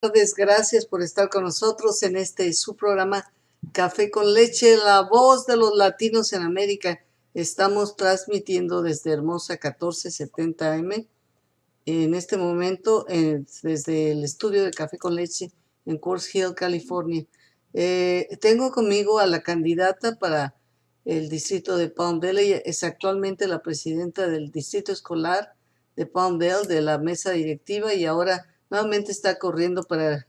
Tardes, gracias por estar con nosotros en su programa Café con Leche, la voz de los latinos en América. Estamos transmitiendo desde hermosa 1470 AM en este momento desde el estudio de Café con Leche en Coors Hill, California. Tengo conmigo a la candidata para el distrito de Palmdale. Ella es actualmente la presidenta del distrito escolar de Palmdale, de la mesa directiva, y ahora nuevamente está corriendo para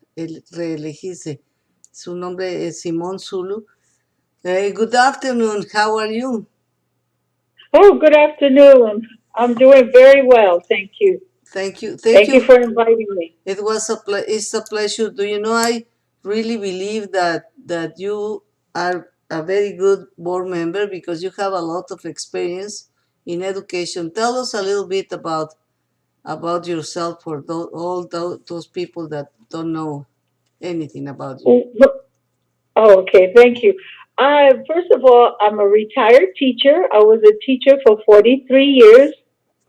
reelegirse. Su nombre es Simone Zulu. Good afternoon. How are you? Oh, good afternoon. I'm doing very well, thank you. Thank you. Thank you for inviting me. It's a pleasure. Do you know, I really believe that you are a very good board member because you have a lot of experience in education. Tell us a little bit about yourself for those people that don't know anything about you. Oh, okay, thank you. First of all, I'm a retired teacher. I was a teacher for 43 years,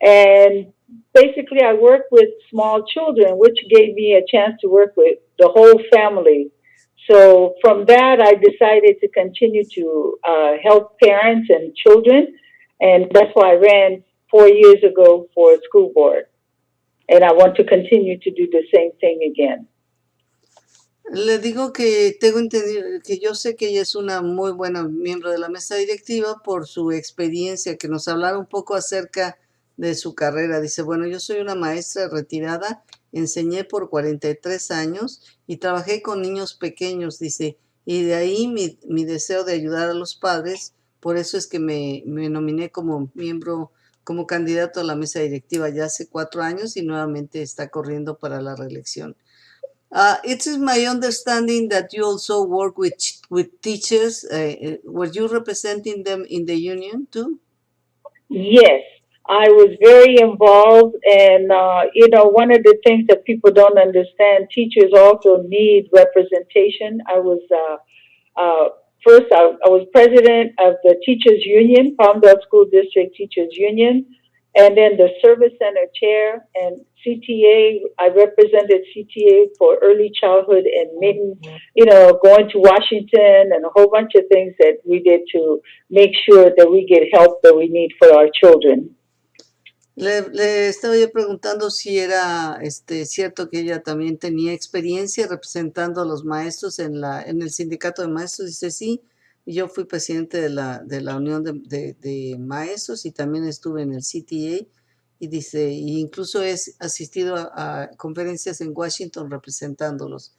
and basically, I work with small children, which gave me a chance to work with the whole family. So from that, I decided to continue to help parents and children, and that's why I ran 4 years ago for a school board. And I want to continue to do the same thing again. Le digo que tengo entendido, que yo sé que ella es una muy buena miembro de la mesa directiva por su experiencia, que nos hablara un poco acerca de su carrera. Dice, bueno, yo soy una maestra retirada, enseñé por 43 años y trabajé con niños pequeños, dice, y de ahí mi deseo de ayudar a los padres, por eso es que me nominé como miembro, como candidato a la mesa directiva ya hace 4 años y nuevamente está corriendo para la reelección. It is my understanding that you also work with teachers. Were you representing them in the union too? Yes, I was very involved, and one of the things that people don't understand, teachers also need representation. I was first, I was president of the Teachers Union, Palmdale School District Teachers Union, and then the Service Center Chair and CTA. I represented CTA for early childhood and mitten, going to Washington and a whole bunch of things that we did to make sure that we get help that we need for our children. Le estaba yo preguntando si era cierto que ella también tenía experiencia representando a los maestros en el sindicato de maestros. Dice, sí, yo fui presidente de la unión de maestros y también estuve en el CTA, y dice, y incluso he asistido a conferencias en Washington representándolos.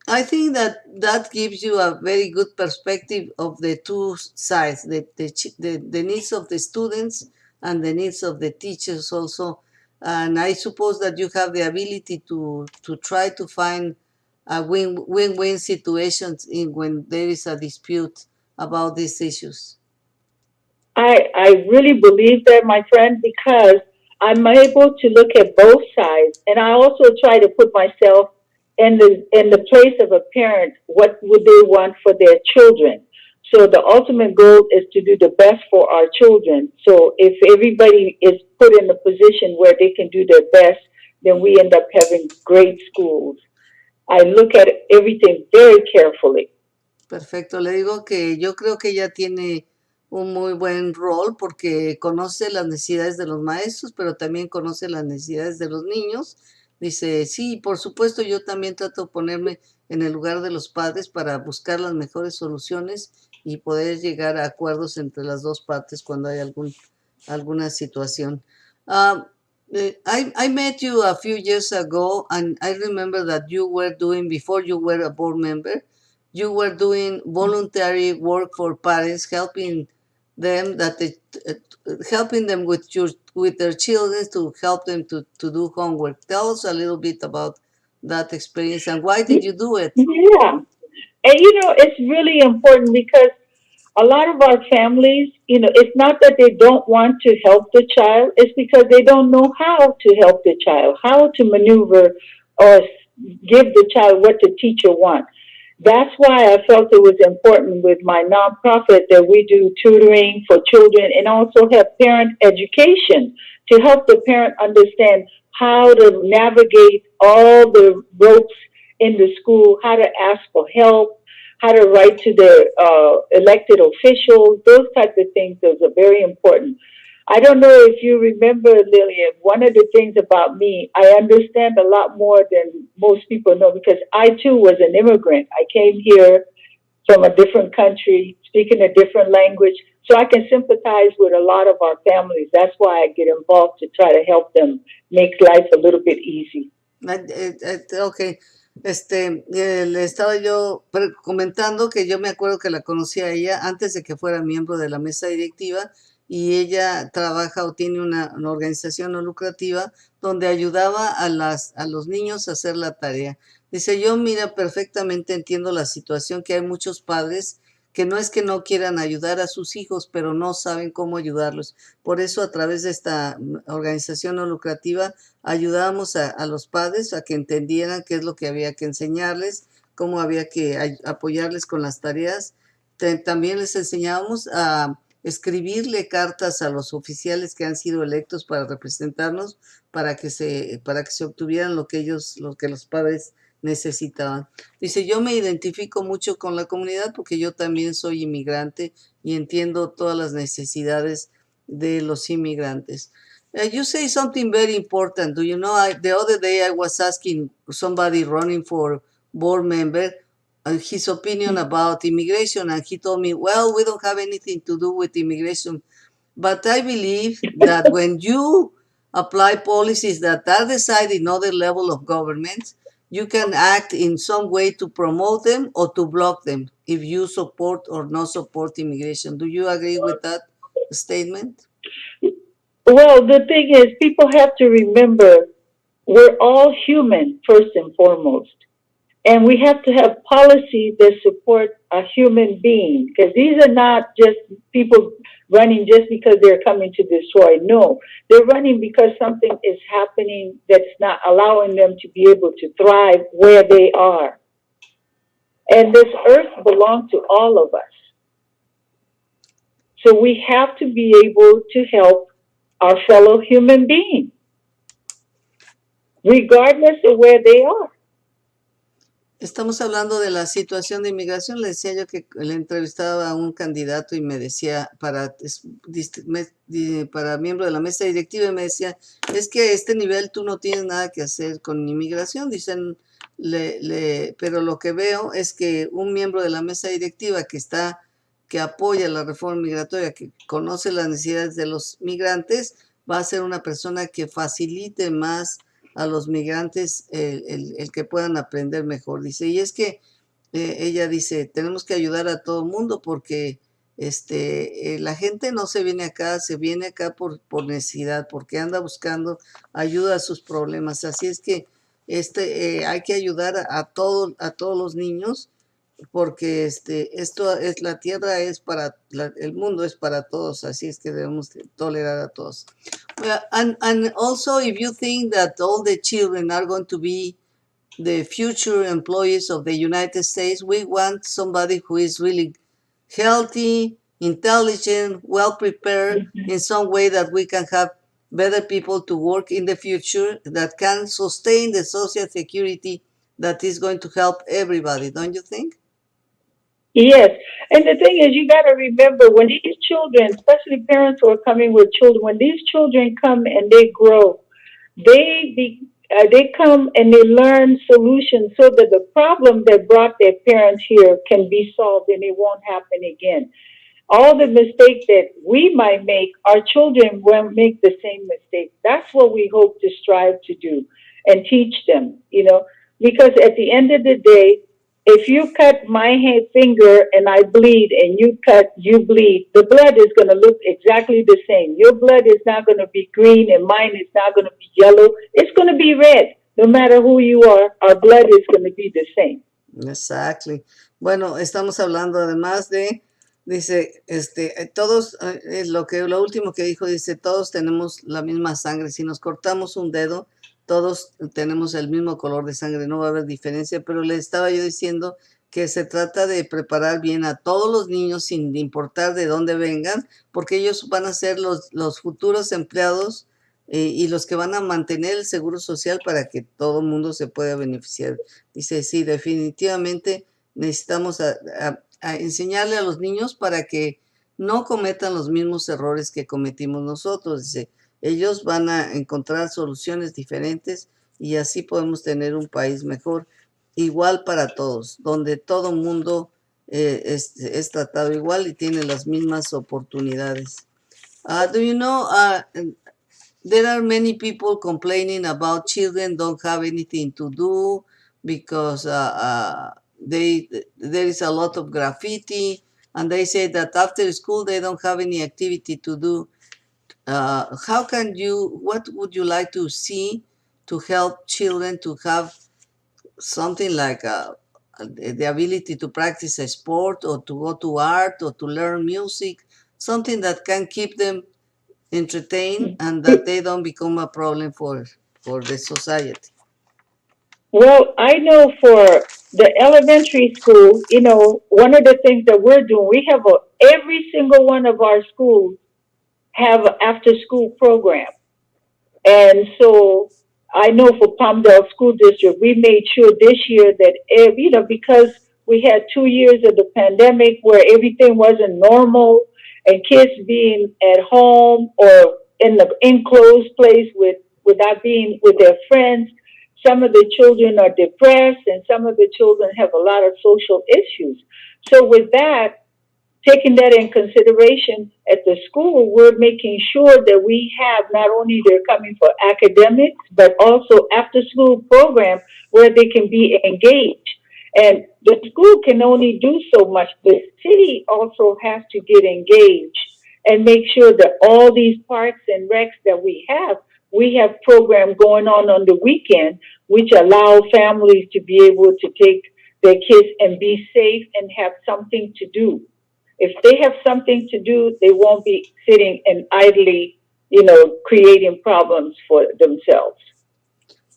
I think that gives you a very good perspective of the two sides, the needs of the students and the needs of the teachers also. And I suppose that you have the ability to try to find a win-win situations when there is a dispute about these issues. I really believe that, my friend, because I'm able to look at both sides, and I also try to put myself in the place of a parent. What would they want for their children? So the ultimate goal is to do the best for our children. So if everybody is put in a position where they can do their best, then we end up having great schools. I look at everything very carefully. Perfecto. Le digo que yo creo que ella tiene un muy buen rol porque conoce las necesidades de los maestros, pero también conoce las necesidades de los niños. Dice, sí, por supuesto, yo también trato de ponerme en el lugar de los padres para buscar las mejores soluciones y poder llegar a acuerdos entre las dos partes cuando hay alguna situación. I met you a few years ago, and I remember that you were doing, before you were a board member, you were doing voluntary work for parents, helping them helping them with their children, to help them to do homework. Tell us a little bit about that experience and why did you do it? Yeah. And it's really important because a lot of our families, it's not that they don't want to help the child, it's because they don't know how to help the child, how to maneuver or give the child what the teacher wants. That's why I felt it was important with my nonprofit that we do tutoring for children and also have parent education to help the parent understand how to navigate all the ropes in the school, how to ask for help, how to write to their elected officials, those types of things. Those are very important. I don't know if you remember, Lillian, one of the things about me, I understand a lot more than most people know because I too was an immigrant. I came here from a different country, speaking a different language. So I can sympathize with a lot of our families. That's why I get involved to try to help them make life a little bit easy. Ok, le estaba yo comentando que yo me acuerdo que la conocí a ella antes de que fuera miembro de la mesa directiva y ella trabaja o tiene una organización no lucrativa donde ayudaba a los niños a hacer la tarea. Dice, yo mira, perfectamente entiendo la situación que hay muchos padres que no es que no quieran ayudar a sus hijos, pero no saben cómo ayudarlos. Por eso a través de esta organización no lucrativa ayudábamos a los padres a que entendieran qué es lo que había que enseñarles, cómo había que apoyarles con las tareas. También les enseñábamos a escribirle cartas a los oficiales que han sido electos para representarnos para que se obtuvieran lo que los padres necesitaban. Dice, yo me identifico mucho con la comunidad porque yo también soy inmigrante y entiendo todas las necesidades de los inmigrantes. You say something very important. Do you know, the other day I was asking somebody running for board member his opinion about immigration, and he told me, well, we don't have anything to do with immigration. But I believe that when you apply policies that are decided in other level of government, you can act in some way to promote them or to block them if you support or not support immigration. Do you agree with that statement? Well, the thing is, people have to remember we're all human first and foremost. And we have to have policies that support a human being because these are not just people running just because they're coming to destroy. No, they're running because something is happening that's not allowing them to be able to thrive where they are. And this earth belongs to all of us. So we have to be able to help our fellow human beings, regardless of where they are. Estamos hablando de la situación de inmigración. Le decía yo que le entrevistaba a un candidato y me decía, para miembro de la mesa directiva, y me decía, es que a este nivel tú no tienes nada que hacer con inmigración. Dicen, pero lo que veo es que un miembro de la mesa directiva que apoya la reforma migratoria, que conoce las necesidades de los migrantes, va a ser una persona que facilite más a los migrantes el que puedan aprender mejor. Dice, y es que ella dice, tenemos que ayudar a todo el mundo porque la gente no se viene acá, se viene acá por necesidad, porque anda buscando ayuda a sus problemas. Así es que hay que ayudar a todos los niños porque esto es la tierra es para el mundo es para todos, así es que debemos tolerar a todos. Well, and also if you think that all the children are going to be the future employees of the United States, we want somebody who is really healthy, intelligent, well prepared in some way that we can have better people to work in the future that can sustain the social security that is going to help everybody, don't you think? Yes. And the thing is, you got to remember when these children, especially parents who are coming with children, when these children come and they grow, they come and they learn solutions so that the problem that brought their parents here can be solved and it won't happen again. All the mistakes that we might make, our children won't make the same mistake. That's what we hope to strive to do and teach them, because at the end of the day, if you cut my finger and I bleed and you bleed, the blood is going to look exactly the same. Your blood is not going to be green and mine is not going to be yellow. It's going to be red. No matter who you are, our blood is going to be the same. Exactly. Bueno, estamos hablando además dice, todos, lo último que dijo, dice, todos tenemos la misma sangre. Si nos cortamos un dedo, todos tenemos el mismo color de sangre, no va a haber diferencia, pero le estaba yo diciendo que se trata de preparar bien a todos los niños sin importar de dónde vengan, porque ellos van a ser los futuros empleados y los que van a mantener el seguro social para que todo el mundo se pueda beneficiar. Dice, sí, definitivamente necesitamos a enseñarle a los niños para que no cometan los mismos errores que cometimos nosotros. Dice, ellos van a encontrar soluciones diferentes y así podemos tener un país mejor, igual para todos, donde todo mundo es tratado igual y tiene las mismas oportunidades. Do you know, there are many people complaining about children don't have anything to do because there is a lot of graffiti, and they say that after school they don't have any activity to do. How can you? What would you like to see to help children to have something like the ability to practice a sport or to go to art or to learn music, something that can keep them entertained and that they don't become a problem for the society? Well, I know for the elementary school, one of the things that we're doing, we have every single one of our schools have an after school program. And so I know for Palmdale School District, we made sure this year that, because we had 2 years of the pandemic where everything wasn't normal and kids being at home or in the enclosed place without being with their friends. Some of the children are depressed and some of the children have a lot of social issues. So with that, taking that in consideration at the school, we're making sure that we have not only they're coming for academics, but also after school program where they can be engaged. And the school can only do so much. The city also has to get engaged and make sure that all these parks and recs that we have program going on the weekend, which allow families to be able to take their kids and be safe and have something to do. If they have something to do, they won't be sitting and idly, creating problems for themselves.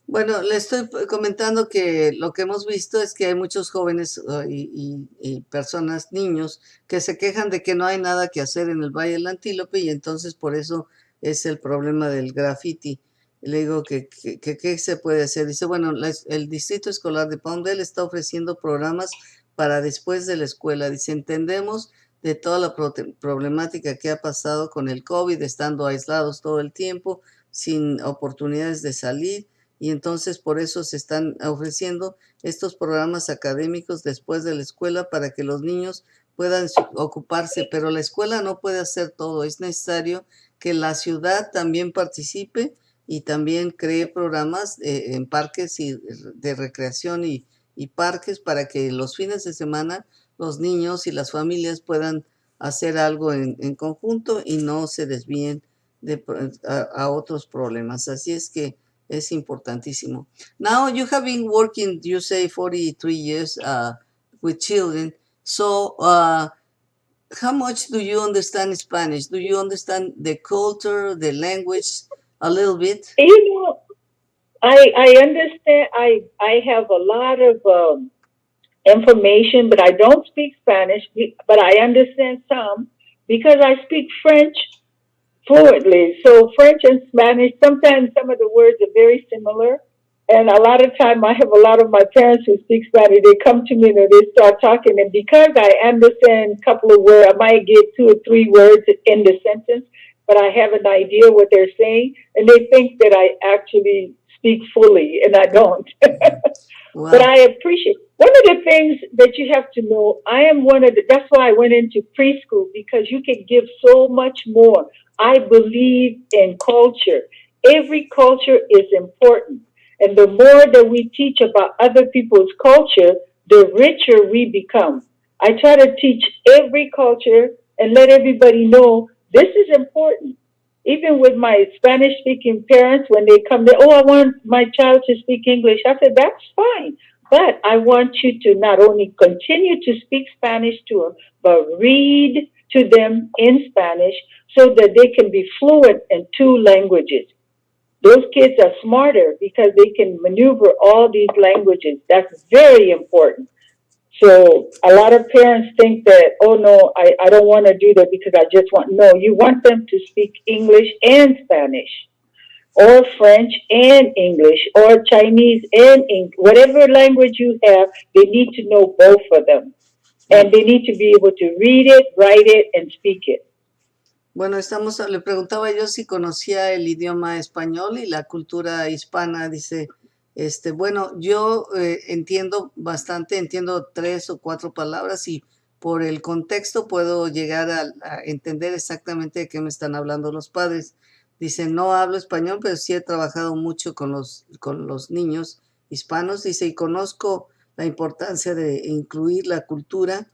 Bueno, le estoy comentando que lo que hemos visto es que hay muchos jóvenes y personas, niños, que se quejan de que no hay nada que hacer en el Valle del Antílope y entonces por eso es el problema del graffiti. Le digo que qué se puede hacer. Dice, bueno, el Distrito Escolar de Palmdale está ofreciendo programas para después de la escuela. Dice, entendemos de toda la problemática que ha pasado con el COVID, estando aislados todo el tiempo, sin oportunidades de salir, y entonces por eso se están ofreciendo estos programas académicos después de la escuela para que los niños puedan ocuparse, pero la escuela no puede hacer todo, es necesario que la ciudad también participe y también cree programas en parques de recreación y parques para que los fines de semana los niños y las familias puedan hacer algo en conjunto y no se desvíen a otros problemas. Así es que es importantísimo. Now you have been working, you say 43 years with children. So how much do you understand Spanish? Do you understand the culture, the language a little bit? I understand. I have a lot of information, but I don't speak Spanish. But I understand some because I speak French fluently. So French and Spanish, sometimes some of the words are very similar. And a lot of time I have a lot of my parents who speak Spanish, they come to me and they start talking. And because I understand a couple of words, I might get 2 or 3 words in the sentence, but I have an idea what they're saying. And they think that I actually speak fully, and I don't. Wow. But I appreciate one of the things that you have to know. I am that's why I went into preschool, because you can give so much more. I believe in culture. Every culture is important. And the more that we teach about other people's culture, the richer we become. I try to teach every culture and let everybody know this is important. Even with my Spanish speaking parents, when they come there, I want my child to speak English. I said, that's fine. But I want you to not only continue to speak Spanish to them, but read to them in Spanish so that they can be fluent in 2 languages. Those kids are smarter because they can maneuver all these languages. That's very important. So a lot of parents think that, oh no, I don't want to do that because I just want, no, you want them to speak English and Spanish. or French and English, or Chinese and English, whatever language you have, they need to know both of them. And Bu- they need to be able to read it, write it, and speak it. Bueno, le preguntaba yo si conocía el idioma español y la cultura hispana. Dice, bueno, yo entiendo bastante, entiendo 3 o 4 palabras y por el contexto puedo llegar a entender exactamente de qué me están hablando los padres. Dice, no hablo español, pero sí he trabajado mucho con los niños hispanos. Dice, y conozco la importancia de incluir la cultura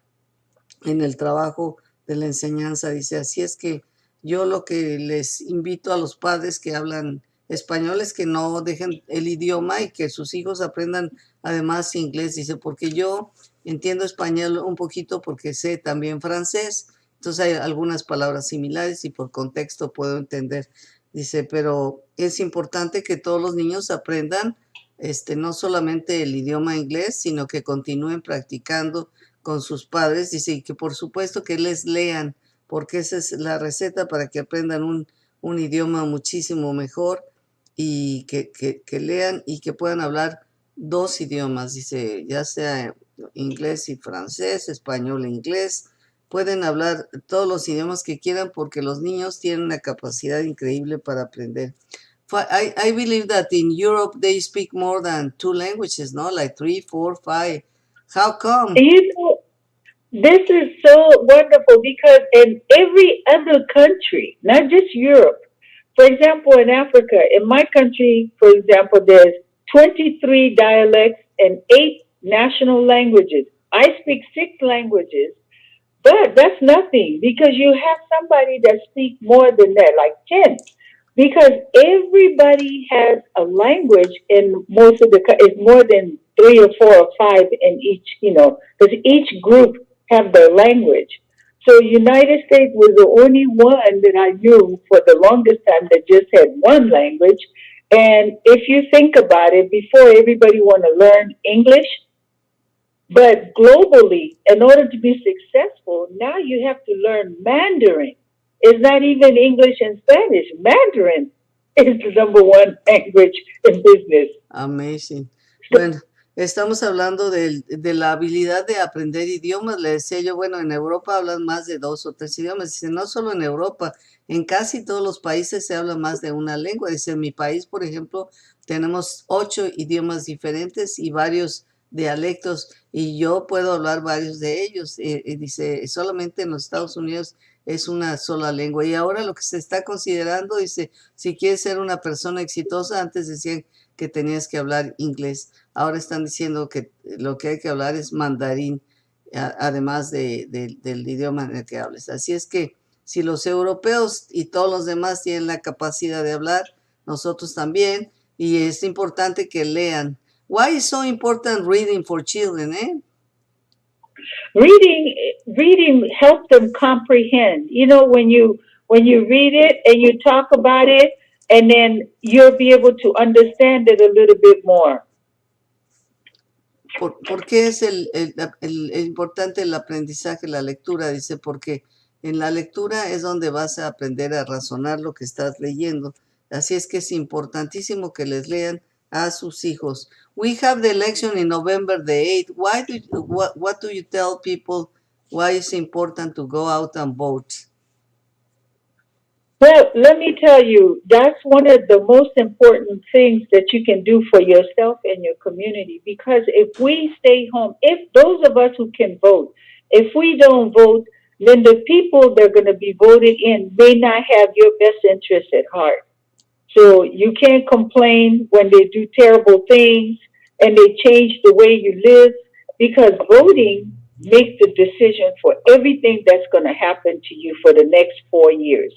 en el trabajo de la enseñanza. Dice, así es que yo lo que les invito a los padres que hablan español es que no dejen el idioma y que sus hijos aprendan además inglés. Dice, porque yo entiendo español un poquito porque sé también francés, entonces hay algunas palabras similares y por contexto puedo entender. Dice, pero es importante que todos los niños aprendan no solamente el idioma inglés, sino que continúen practicando con sus padres. Dice, y que por supuesto que les lean, porque esa es la receta para que aprendan un idioma muchísimo mejor y que lean y que puedan hablar 2 idiomas. Dice, ya sea inglés y francés, español e inglés. Pueden hablar todos los idiomas que quieran porque los niños tienen una capacidad increíble para aprender. I believe that in Europe they speak more than 2 languages, no? Like 3, 4, 5. How come? You know, this is so wonderful because in every other country, not just Europe, for example, in Africa, in my country, for example, there's 23 dialects and 8 national languages. I speak 6 languages, but that's nothing because you have somebody that speaks more than that, like 10. Because everybody has a language in most of it's more than 3 or 4 or 5 in each, because each group have their language. So United States was the only one that I knew for the longest time that just had one language. And if you think about it, before everybody want to learn English, but globally, in order to be successful, now you have to learn Mandarin. It's not even English and Spanish. Mandarin is the number one language in business. Amazing. So, Bueno, estamos hablando de la habilidad de aprender idiomas. Le decía yo, bueno, en Europa hablan más de 2 o 3 idiomas. Dice, no solo en Europa, en casi todos los países se habla más de una lengua. Dice, en mi país, por ejemplo, tenemos 8 idiomas diferentes y varios dialectos y yo puedo hablar varios de ellos. Dice, solamente en los Estados Unidos es una sola lengua. Y ahora lo que se está considerando, dice, si quieres ser una persona exitosa, antes decían que tenías que hablar inglés. Ahora están diciendo que lo que hay que hablar es mandarín, además del idioma en el que hables. Así es que si los europeos y todos los demás tienen la capacidad de hablar, nosotros también, y es importante que lean. Why is so important reading for children, eh? reading helps them comprehend. When you read it and you talk about it, and then you'll be able to understand it a little bit more. ¿Por qué es importante el aprendizaje, la lectura? Dice, porque en la lectura es donde vas a aprender a razonar lo que estás leyendo. Así es que es importantísimo que les lean a sus hijos. We have the election in November the 8th. What do you tell people why it's important to go out and vote? Well, let me tell you, that's one of the most important things that you can do for yourself and your community. Because if we stay home, if those of us who can vote, if we don't vote, then the people that are going to be voted in may not have your best interest at heart. So you can't complain when they do terrible things and they change the way you live because voting makes the decision for everything that's going to happen to you for the next 4 years.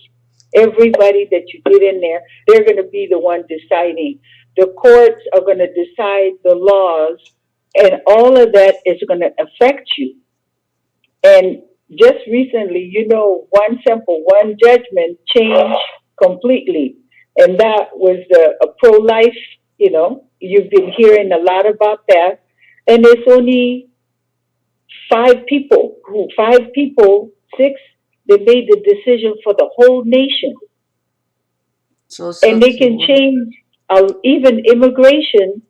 Everybody that you get in there, they're going to be the one deciding. The courts are going to decide the laws, and all of that is going to affect you. And just recently, one judgment changed completely. And that was a pro life, you've been hearing a lot about that. And it's only five people, six, they made the decision for the whole nation. And they can seguro. change, even immigration,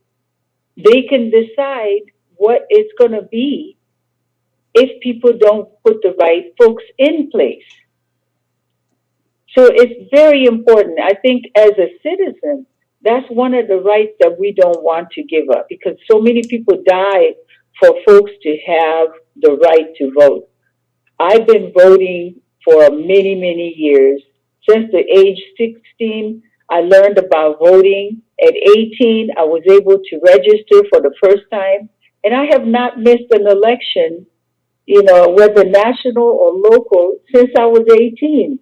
they can decide what it's going to be if people don't put the right folks in place. So it's very important. I think as a citizen, that's one of the rights that we don't want to give up because so many people die for folks to have the right to vote. I've been voting for many, many years. Since the age 16, I learned about voting. At 18, I was able to register for the first time. And I have not missed an election, whether national or local, since I was 18.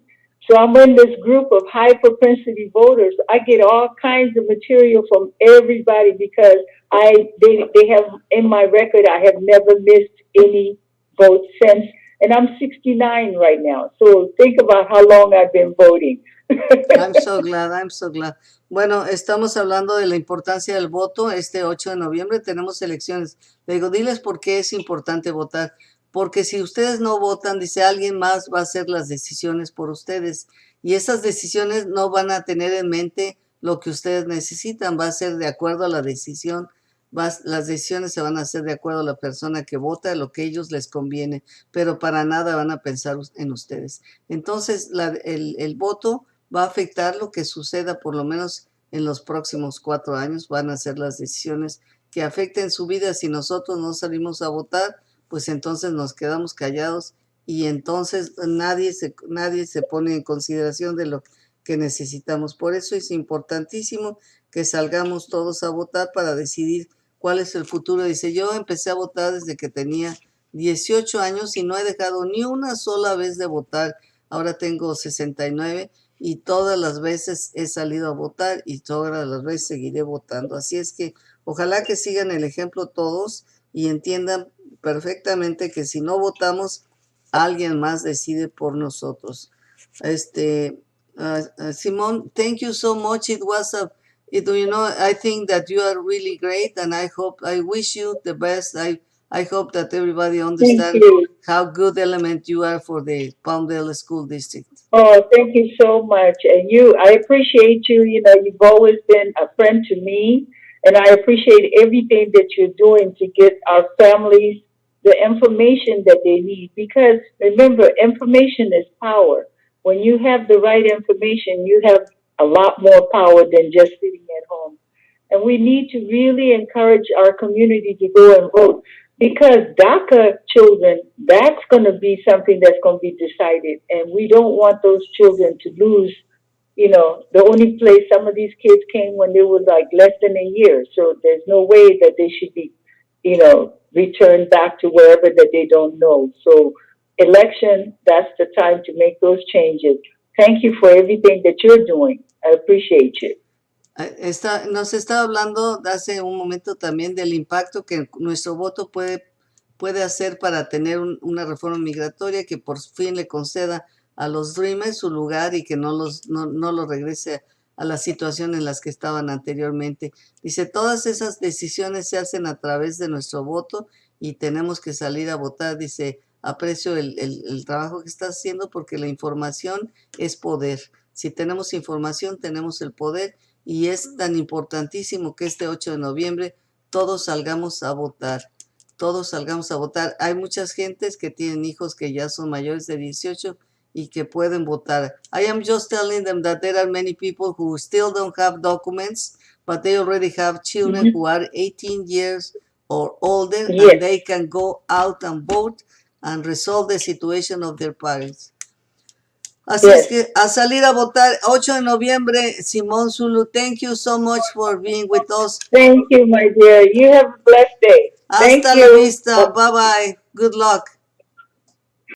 So I'm in this group of high propensity voters. I get all kinds of material from everybody because they have in my record I have never missed any vote since, and I'm 69 right now. So think about how long I've been voting. I'm so glad, I'm so glad. Bueno, estamos hablando de la importancia del voto. Este 8 de noviembre tenemos elecciones. Le digo, diles por qué es importante votar. Porque si ustedes no votan, dice, alguien más va a hacer las decisiones por ustedes. Y esas decisiones no van a tener en mente lo que ustedes necesitan. Va a ser de acuerdo a la decisión. Las decisiones se van a hacer de acuerdo a la persona que vota, lo que a ellos les conviene. Pero para nada van a pensar en ustedes. Entonces, el voto va a afectar lo que suceda por lo menos en los próximos 4 años. Van a ser las decisiones que afecten su vida. Si nosotros no salimos a votar, pues entonces nos quedamos callados y entonces nadie se pone en consideración de lo que necesitamos. Por eso es importantísimo que salgamos todos a votar para decidir cuál es el futuro. Dice, yo empecé a votar desde que tenía 18 años y no he dejado ni una sola vez de votar. Ahora tengo 69 y todas las veces he salido a votar y todas las veces seguiré votando. Así es que ojalá que sigan el ejemplo todos y entiendan perfectamente que si no votamos, alguien más decide por nosotros. Simone, thank you so much. It was I think that you are really great, and I wish you the best. I hope that everybody Thank understands you. how good element you are for the Palmdale School District. Oh, thank you so much. And I appreciate you. You've always been a friend to me. And I appreciate everything that you're doing to get our families the information that they need. Because remember, information is power. When you have the right information, you have a lot more power than just sitting at home. And we need to really encourage our community to go and vote because DACA children, that's going to be something that's going to be decided. And we don't want those children to lose. The only place some of these kids came when they were like less than a year. So there's no way that they should be, returned back to wherever that they don't know. So election, that's the time to make those changes. Thank you for everything that you're doing. I appreciate you. Nos está hablando hace un momento también del impacto que nuestro voto puede hacer para tener una reforma migratoria que por fin le conceda a los Dreamers su lugar y que no los regrese a la situación en las que estaban anteriormente. Dice, todas esas decisiones se hacen a través de nuestro voto y tenemos que salir a votar. Dice, aprecio el trabajo que estás haciendo porque la información es poder. Si tenemos información, tenemos el poder. Y es tan importantísimo que este 8 de noviembre todos salgamos a votar. Todos salgamos a votar. Hay muchas gentes que tienen hijos que ya son mayores de 18 y que pueden votar. I am just telling them that there are many people who still don't have documents, but they already have children who are 18 years or older, and they can go out and vote and resolve the situation of their parents. Así es que a salir a votar 8 de noviembre, Simone Zulu, thank you so much for being with us. Thank you, my dear. You have a blessed day. Hasta la vista. Bye bye. Good luck.